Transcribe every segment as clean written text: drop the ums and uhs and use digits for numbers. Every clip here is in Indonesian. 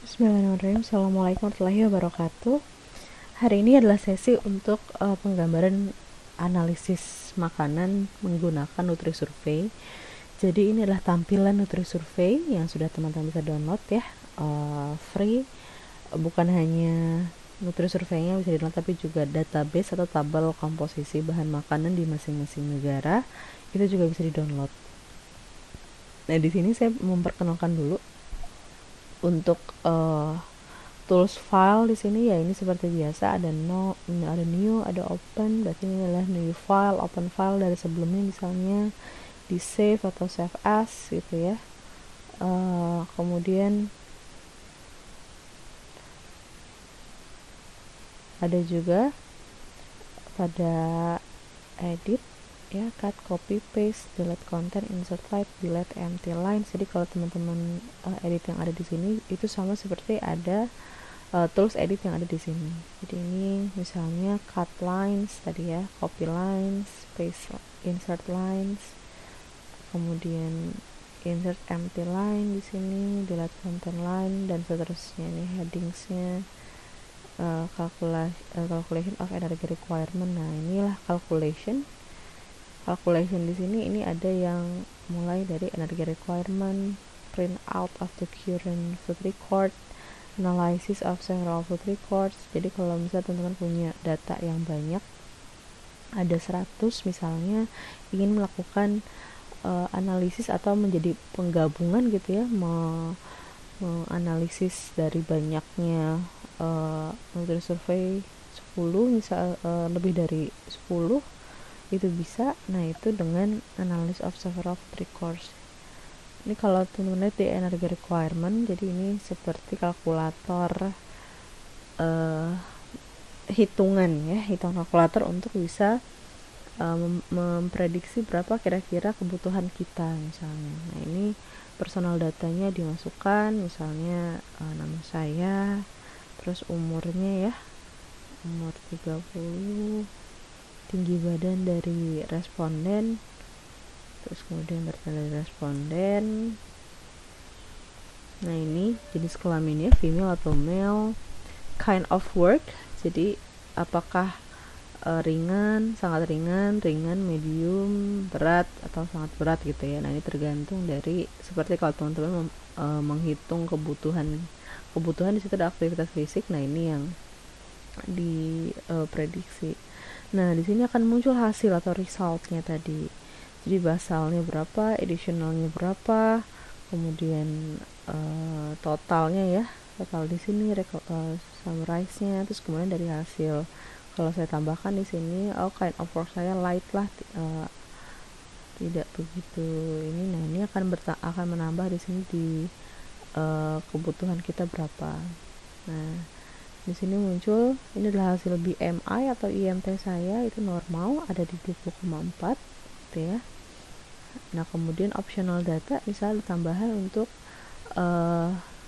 Bismillahirrahmanirrahim. Assalamualaikum warahmatullahi wabarakatuh. Hari ini adalah sesi untuk penggambaran analisis makanan menggunakan NutriSurvey. Jadi ini adalah tampilan NutriSurvey yang sudah teman-teman bisa download ya, free. Bukan hanya NutriSurvey-nya bisa download, tapi juga database atau tabel komposisi bahan makanan di masing-masing negara itu juga bisa di-download. Nah, di sini saya memperkenalkan dulu untuk tools file di sini ya. Ini seperti biasa ada new, ada open. Berarti ini adalah new file, open file dari sebelumnya, misalnya di save atau save as gitu ya. Kemudian ada juga pada edit ya, cut, copy, paste, delete content, insert slide, delete empty lines. Jadi kalau teman-teman edit yang ada di sini itu sama seperti ada tools edit yang ada di sini. Jadi ini misalnya cut lines tadi ya, copy lines, paste, insert lines, kemudian insert empty line di sini, delete content line, dan seterusnya. Ini headingsnya, calculation of energy requirement. Nah, inilah calculation di sini. Ini ada yang mulai dari energy requirement, print out of the current food record, analysis of several food records. Jadi kalau misalnya teman-teman punya data yang banyak, ada 100 misalnya, ingin melakukan analisis atau menjadi penggabungan gitu ya, menganalisis dari banyaknya NutriSurvey 10 misal, lebih dari 10 itu bisa. Nah, itu dengan analysis of several food records. Ini kalau teman-teman lihat di energy requirement, jadi ini seperti kalkulator hitungan ya, hitung kalkulator untuk bisa memprediksi berapa kira-kira kebutuhan kita misalnya. Nah, ini personal datanya dimasukkan, misalnya nama saya, terus umurnya ya, umur 30, tinggi badan dari responden, terus kemudian berat dari responden. Nah, ini jenis kelaminnya female atau male, kind of work, jadi apakah ringan, sangat ringan, medium, berat, atau sangat berat gitu ya. Nah, ini tergantung dari, seperti kalau teman-teman menghitung kebutuhan di situ ada aktivitas fisik. Nah, ini yang diprediksi. Nah, di sini akan muncul hasil atau resultnya tadi. Jadi basalnya berapa, additionalnya berapa, kemudian totalnya ya, total di sini, summarize-nya, terus kemudian dari hasil. Kalau saya tambahkan di sini, kind of work saya light lah, tidak begitu ini. Nah, ini akan menambah di sini di kebutuhan kita berapa. Nah, di sini muncul, ini adalah hasil BMI atau IMT saya, itu normal, ada di 20,4 gitu ya. Nah, kemudian optional data misalnya tambahan untuk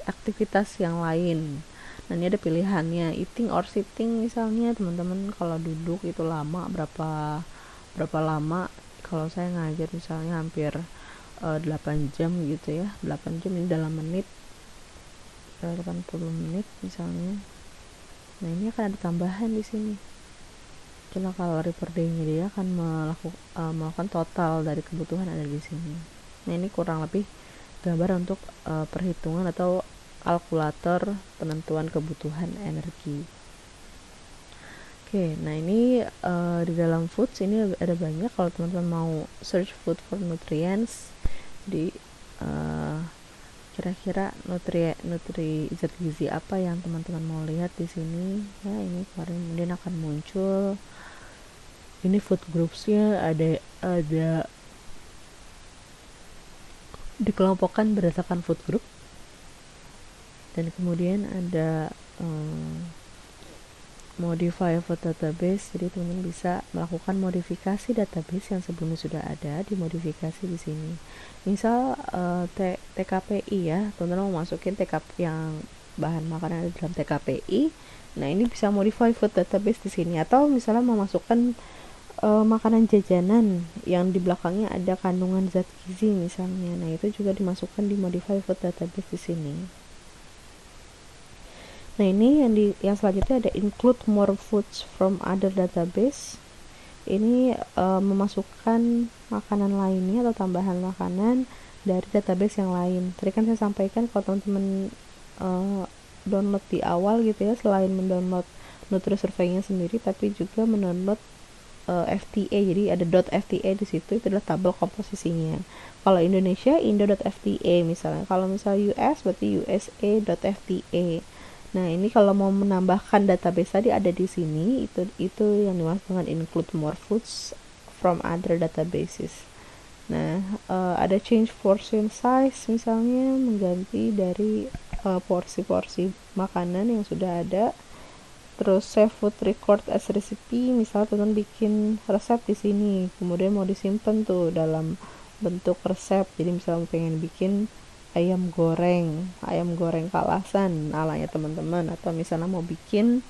aktivitas yang lain. Nah, ini ada pilihannya, eating or sitting misalnya. Teman-teman kalau duduk itu lama, berapa lama. Kalau saya ngajar misalnya hampir 8 jam gitu ya, 8 jam ini dalam menit, 80 menit misalnya. Nah, ini akan ada tambahan di sini. Kilokalori per day-nya, dia akan melakukan total dari kebutuhan ada di sini. Nah, ini kurang lebih gambar untuk perhitungan atau kalkulator penentuan kebutuhan energi. Oke, nah ini di dalam foods ini ada banyak. Kalau teman-teman mau search food for nutrients, di kira-kira nutri zat gizi apa yang teman-teman mau lihat di sini ya. Ini kemudian akan muncul, ini food groupsnya ada dikelompokkan berdasarkan food group, dan kemudian ada modify food database. Jadi teman-teman bisa melakukan modifikasi database yang sebelumnya sudah ada, dimodifikasi di sini. Misal TKPI ya, teman-teman mau masukin TKP yang bahan makanan ada dalam TKPI. Nah, ini bisa modify food database di sini. Atau misalnya mau masukkan makanan jajanan yang di belakangnya ada kandungan zat gizi misalnya. Nah, itu juga dimasukkan di modify food database di sini. Nah, ini yang selanjutnya ada include more foods from other database. Ini memasukkan makanan lainnya atau tambahan makanan dari database yang lain. Tadi kan saya sampaikan kalau teman-teman download di awal gitu ya, selain mendownload Nutrisurvey-nya sendiri, tapi juga mendownload FTA. Jadi ada .fta di situ, itu adalah tabel komposisinya. Kalau Indonesia indo.fta misalnya. Kalau misalnya US berarti USA.fta. Nah, ini kalau mau menambahkan database tadi ada di sini, itu yang dimaksud dengan include more foods from other databases. Nah, ada change portion size misalnya, mengganti dari porsi-porsi makanan yang sudah ada. Terus save food record as recipe, misalnya teman bikin resep di sini, kemudian mau disimpan tuh dalam bentuk resep. Jadi misalnya pengen bikin ayam goreng kalasan alanya teman-teman, atau misalnya mau bikin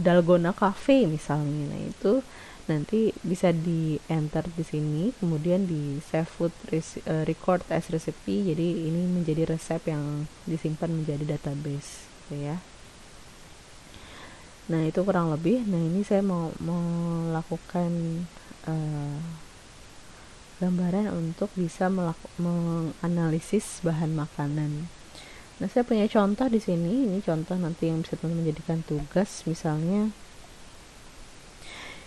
dalgona cafe misalnya. Nah, itu nanti bisa di enter di sini, kemudian di save food record as recipe. Jadi ini menjadi resep yang disimpan menjadi database gitu ya. Nah, itu kurang lebih. Nah, ini saya mau melakukan gambaran untuk bisa menganalisis bahan makanan. Nah, saya punya contoh di sini. Ini contoh nanti yang bisa teman menjadikan tugas. Misalnya,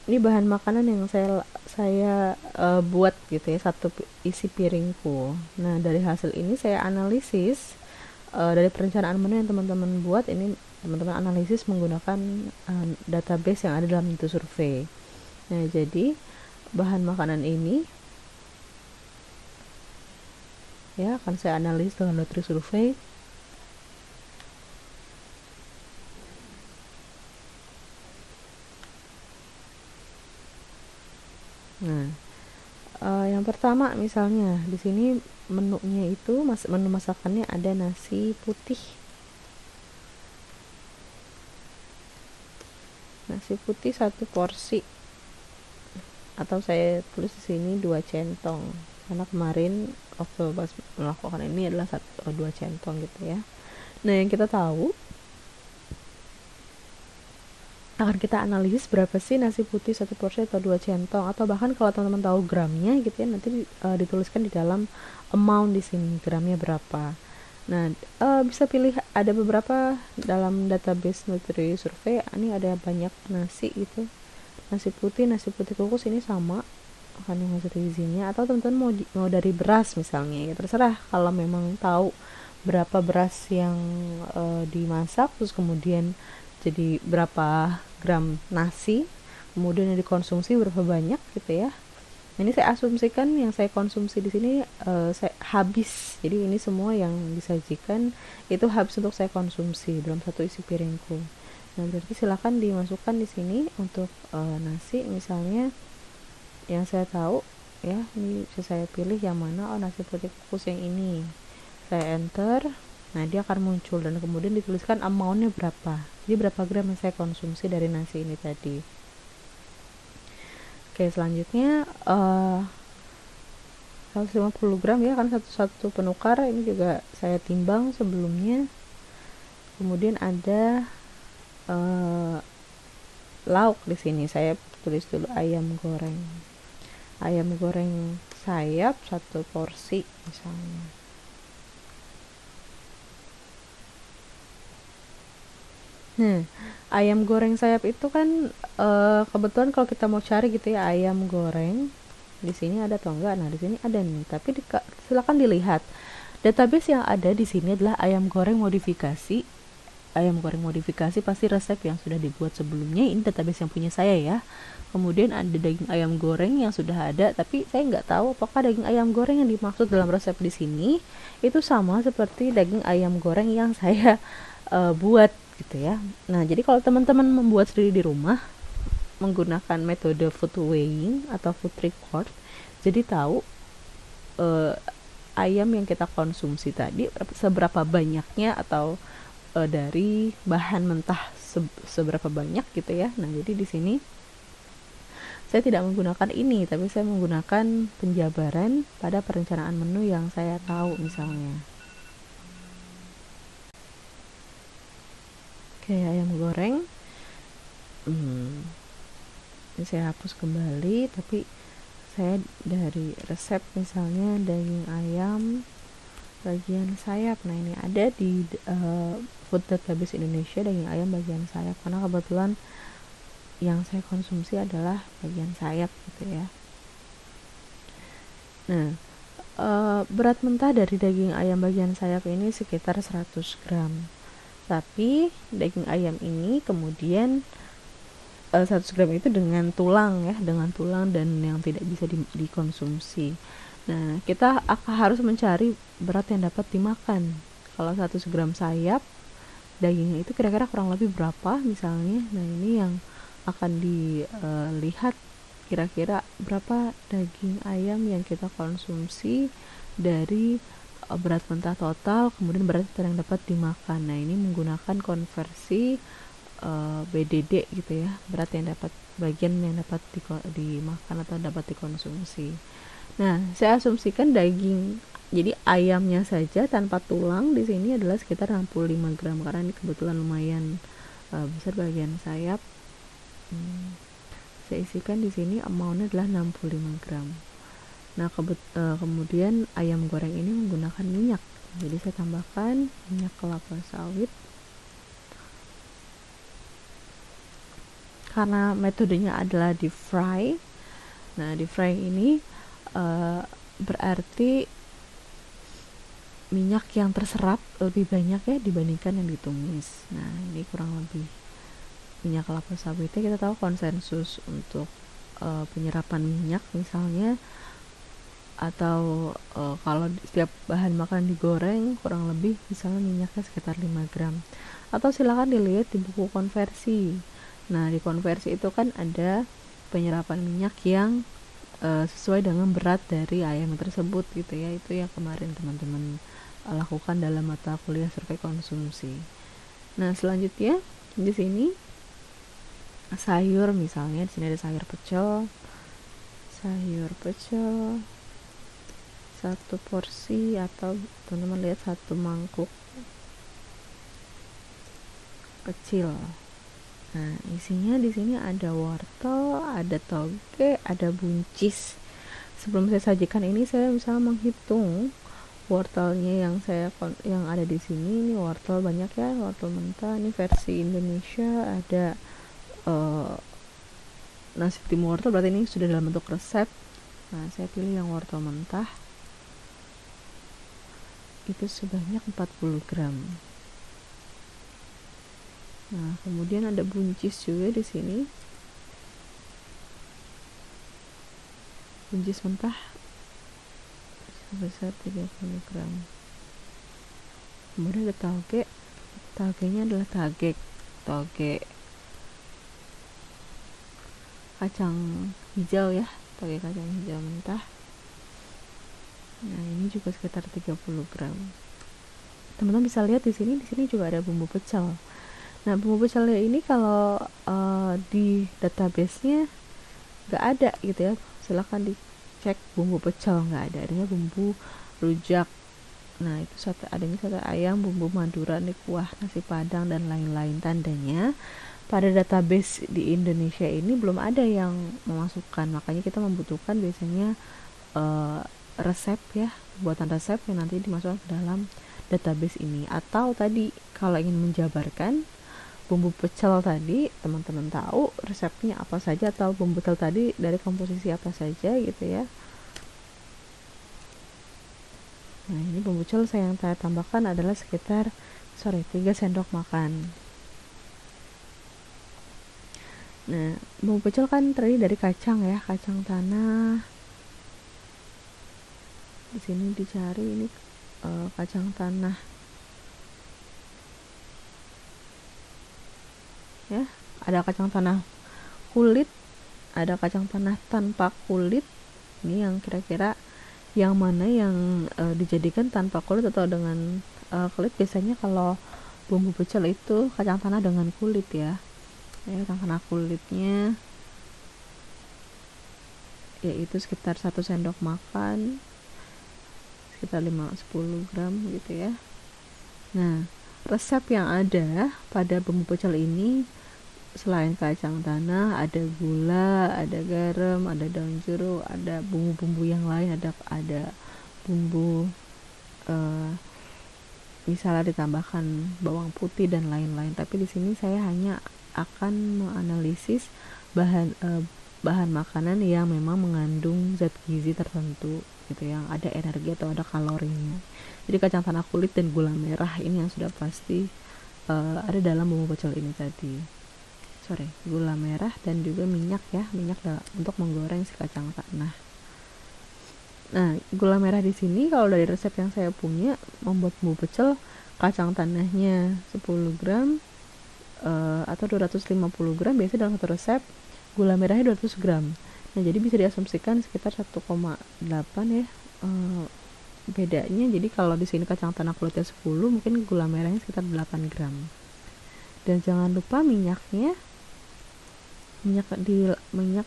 ini bahan makanan yang saya buat gitu ya, satu isi piringku. Nah, dari hasil ini saya analisis dari perencanaan menu yang teman-teman buat. Ini teman-teman analisis menggunakan database yang ada dalam Nutrisurvey. Nah, jadi bahan makanan ini ya akan saya analisis dengan Nutrisurvey. Nah, yang pertama misalnya di sini menunya itu menu masakannya ada nasi putih. Nasi putih 1 porsi, atau saya tulis di sini 2 centong, karena kemarin waktu pas melakukan ini adalah 2 centong gitu ya. Nah, yang kita tahu akan kita analisis berapa sih nasi putih 1 porsi atau 2 centong, atau bahkan kalau teman-teman tahu gramnya gitu ya, nanti dituliskan di dalam amount di sini, gramnya berapa. Nah, bisa pilih, ada beberapa dalam database Nutrisurvey. Ini ada banyak nasi gitu, nasi putih kukus ini sama kan yang hasil izinnya, atau teman-teman mau dari beras misalnya, ya terserah. Kalau memang tahu berapa beras yang dimasak, terus kemudian jadi berapa gram nasi, kemudian yang dikonsumsi berapa banyak gitu ya. Ini saya asumsikan yang saya konsumsi di sini saya habis. Jadi ini semua yang disajikan itu habis untuk saya konsumsi dalam satu isi piringku. Nah, berarti silakan dimasukkan di sini untuk nasi misalnya yang saya tahu ya. Ini bisa saya pilih yang mana. Oh, nasi putih kukus yang ini. Saya enter. Nah, dia akan muncul dan kemudian dituliskan amountnya berapa. Jadi berapa gram yang saya konsumsi dari nasi ini tadi. Oke, selanjutnya 150 gram ya kan, satu penukar. Ini juga saya timbang sebelumnya. Kemudian ada lauk di sini. Saya tulis dulu ayam goreng sayap 1 porsi misalnya. Nah, ayam goreng sayap itu kan kebetulan kalau kita mau cari gitu ya, ayam goreng di sini ada atau enggak. Nah, di sini ada nih, tapi silakan dilihat. Database yang ada di sini adalah ayam goreng modifikasi. Ayam goreng modifikasi pasti resep yang sudah dibuat sebelumnya. Ini database yang punya saya ya. Kemudian ada daging ayam goreng yang sudah ada, tapi saya nggak tahu apakah daging ayam goreng yang dimaksud dalam resep di sini itu sama seperti daging ayam goreng yang saya buat gitu ya. Nah, jadi kalau teman-teman membuat sendiri di rumah menggunakan metode food weighing atau food record, jadi tahu ayam yang kita konsumsi tadi seberapa banyaknya, atau dari bahan mentah seberapa banyak gitu ya. Nah, jadi di sini saya tidak menggunakan ini, tapi saya menggunakan penjabaran pada perencanaan menu yang saya tahu misalnya. kayak ayam goreng. Ini saya hapus kembali, tapi saya dari resep misalnya daging ayam bagian sayap. Nah ini ada di Food Database Indonesia, daging ayam bagian sayap, karena kebetulan yang saya konsumsi adalah bagian sayap gitu ya. Nah berat mentah dari daging ayam bagian sayap ini sekitar 100 gram, tapi daging ayam ini kemudian 100 gram itu dengan tulang ya, dengan tulang dan yang tidak bisa dikonsumsi. Nah, kita harus mencari berat yang dapat dimakan. Kalau 100 gram sayap, dagingnya itu kira-kira kurang lebih berapa misalnya. Nah, ini yang akan dilihat kira-kira berapa daging ayam yang kita konsumsi dari berat mentah total, kemudian berat yang dapat dimakan. Nah, ini menggunakan konversi BDD gitu ya, berat yang dapat, bagian yang dapat dimakan atau dapat dikonsumsi. Nah, saya asumsikan daging, jadi ayamnya saja tanpa tulang di sini adalah sekitar 65 gram, karena ini kebetulan lumayan besar bagian sayap. Saya isikan di sini amountnya adalah 65 gram. Nah, kemudian ayam goreng ini menggunakan minyak, jadi saya tambahkan minyak kelapa sawit. Karena metodenya adalah di fry. Nah, di fry ini berarti minyak yang terserap lebih banyak ya dibandingkan yang ditumis. Nah, ini kurang lebih minyak kelapa sawitnya. Kita tahu konsensus untuk penyerapan minyak misalnya, atau kalau setiap bahan makanan digoreng kurang lebih misalnya minyaknya sekitar 5 gram. Atau silakan dilihat di buku konversi. Nah, di konversi itu kan ada penyerapan minyak yang sesuai dengan berat dari ayam tersebut gitu ya. Itu yang kemarin teman-teman lakukan dalam mata kuliah survei konsumsi. Nah, selanjutnya di sini sayur misalnya, di sini ada sayur pecel. Satu porsi, atau teman-teman lihat satu mangkuk kecil. Nah, isinya di sini ada wortel, ada toge, ada buncis. Sebelum saya sajikan ini, saya misalnya menghitung wortelnya yang ada di sini. Ini wortel banyak ya, wortel mentah. Ini versi Indonesia, ada nasi tim wortel, berarti ini sudah dalam bentuk resep. Nah, saya pilih yang wortel mentah. Itu sebanyak 40 gram. Nah, kemudian ada buncis juga di sini. Buncis mentah sebesar 30 gram. Kemudian ada toge. Togenya adalah toge kacang hijau ya, toge kacang hijau mentah. Nah, ini juga sekitar 30 gram. Teman-teman bisa lihat di sini juga ada bumbu pecel. Nah, bumbu pecelnya ini kalau di database-nya nggak ada gitu ya. Silahkan dicek bumbu pecel, nggak ada, adanya bumbu rujak. Nah, itu adanya sate ayam, bumbu madura, kuah nasi padang dan lain-lain. Tandanya pada database di Indonesia ini belum ada yang memasukkan, makanya kita membutuhkan biasanya resep ya, buatan resep yang nanti dimasukkan ke dalam database ini. Atau tadi kalau ingin menjabarkan bumbu pecel tadi, teman-teman tahu resepnya apa saja, atau bumbu pecel tadi dari komposisi apa saja gitu ya. Nah, ini bumbu pecel yang saya tambahkan adalah sekitar 3 sendok makan. Nah, bumbu pecel kan terdiri dari kacang ya, kacang tanah. Di sini dicari ini kacang tanah. Ya, ada kacang tanah kulit, ada kacang tanah tanpa kulit. Ini yang kira-kira yang mana yang dijadikan tanpa kulit atau dengan kulit. Biasanya kalau bumbu pecel itu kacang tanah dengan kulit ya. Kacang tanah kulitnya yaitu sekitar 1 sendok makan, sekitar 5-10 gram gitu ya. Nah, resep yang ada pada bumbu pecel ini selain kacang tanah, ada gula, ada garam, ada daun jeruk, ada bumbu-bumbu yang lain, ada bumbu misalnya ditambahkan bawang putih dan lain-lain. Tapi di sini saya hanya akan menganalisis bahan makanan yang memang mengandung zat gizi tertentu gitu, yang ada energi atau ada kalorinya. Jadi kacang tanah kulit dan gula merah ini yang sudah pasti ada dalam bumbu pecel ini tadi. Gula merah dan juga minyak untuk menggoreng si kacang tanah. Nah, gula merah di sini kalau dari resep yang saya punya membuat bumbu pecel, kacang tanahnya 10 gram atau 250 gram biasanya dalam satu resep, gula merahnya 200 gram. Nah, jadi bisa diasumsikan sekitar 1,8 ya bedanya. Jadi kalau di sini kacang tanah kulitnya 10, mungkin gula merahnya sekitar 8 gram. Dan jangan lupa minyak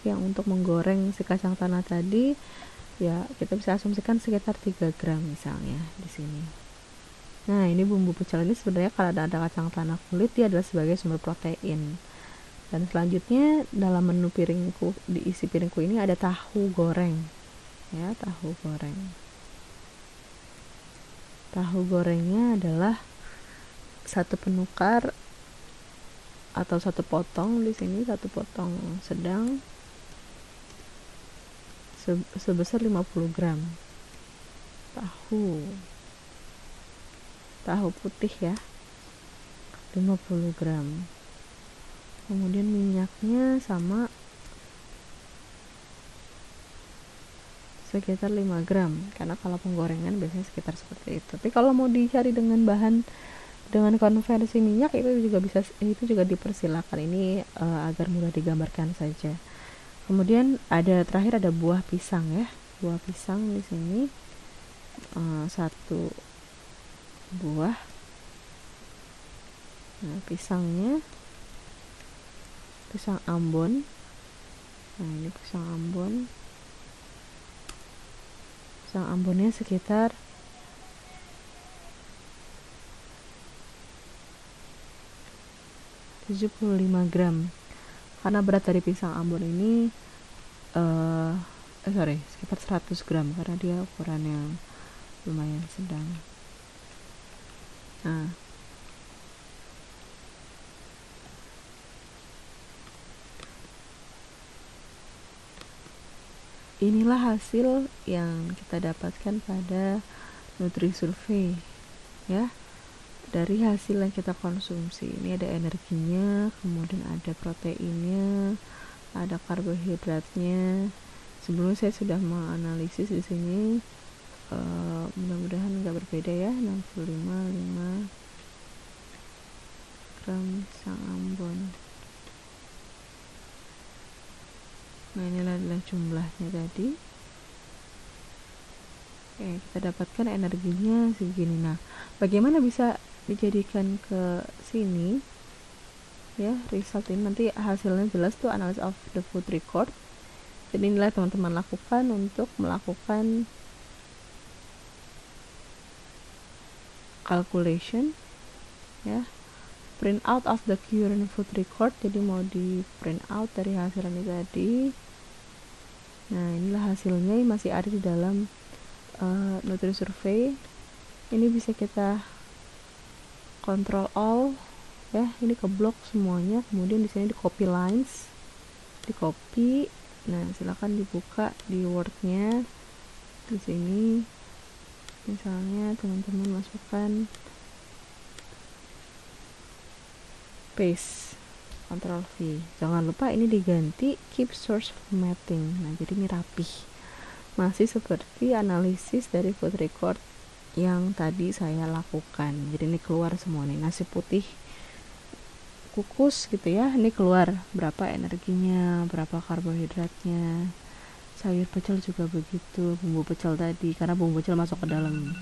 yang untuk menggoreng si kacang tanah tadi, ya kita bisa asumsikan sekitar 3 gram misalnya di sini. Nah, ini bumbu pecel ini sebenarnya kalau ada kacang tanah kulit, dia adalah sebagai sumber protein. Dan selanjutnya dalam menu piringku, diisi piringku ini ada tahu goreng. Ya, tahu goreng. Tahu gorengnya adalah satu penukar atau satu potong, di sini satu potong sedang sebesar 50 gram tahu putih ya, 50 gram. Kemudian minyaknya sama sekitar 5 gram, karena kalau penggorengan biasanya sekitar seperti itu. Tapi kalau mau dicari dengan konversi minyak, itu juga dipersilakan. Ini agar mudah digambarkan saja. Kemudian terakhir ada buah pisang ya. Buah pisang di sini satu buah. Nah, pisangnya pisang Ambon. Nah, ini pisang Ambon. Pisang Ambonnya sekitar 75 gram. Karena berat dari pisang Ambon ini sekitar 100 gram, karena dia ukuran yang lumayan sedang. Nah, inilah hasil yang kita dapatkan pada Nutri-Survey ya. Dari hasil yang kita konsumsi, ini ada energinya, kemudian ada proteinnya, ada karbohidratnya. Sebelumnya saya sudah menganalisis di sini, mudah-mudahan nggak berbeda ya. 65 gram pisang Ambon. Nah, inilah adalah jumlahnya tadi. Oke, kita dapatkan energinya segini. Nah, bagaimana bisa dijadikan ke sini ya, result ini nanti hasilnya jelas tuh, analysis of the food record. Jadi inilah teman-teman lakukan untuk melakukan calculation ya, print out of the current food record. Jadi mau di print out dari hasil ini tadi. Nah, inilah hasilnya, masih ada di dalam Nutri-Survey. Ini bisa kita Control All ya, ini ke blok semuanya. Kemudian di sini di copy lines, di copy. Nah, silakan dibuka di Word-nya. Di sini misalnya teman-teman masukkan paste, Ctrl V. Jangan lupa ini diganti keep source formatting. Nah, jadi ini rapih. Masih seperti analisis dari food record yang tadi saya lakukan. Jadi ini keluar semua nih, nasi putih kukus gitu ya, ini keluar berapa energinya, berapa karbohidratnya. Sayur pecel juga begitu, bumbu pecel tadi, karena bumbu pecel masuk ke dalam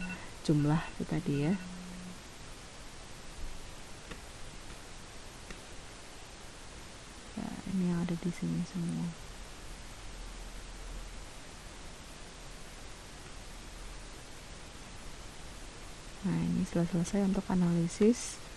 jumlah itu tadi ya. Ini yang ada di sini semua. Nah, ini setelah selesai untuk analisis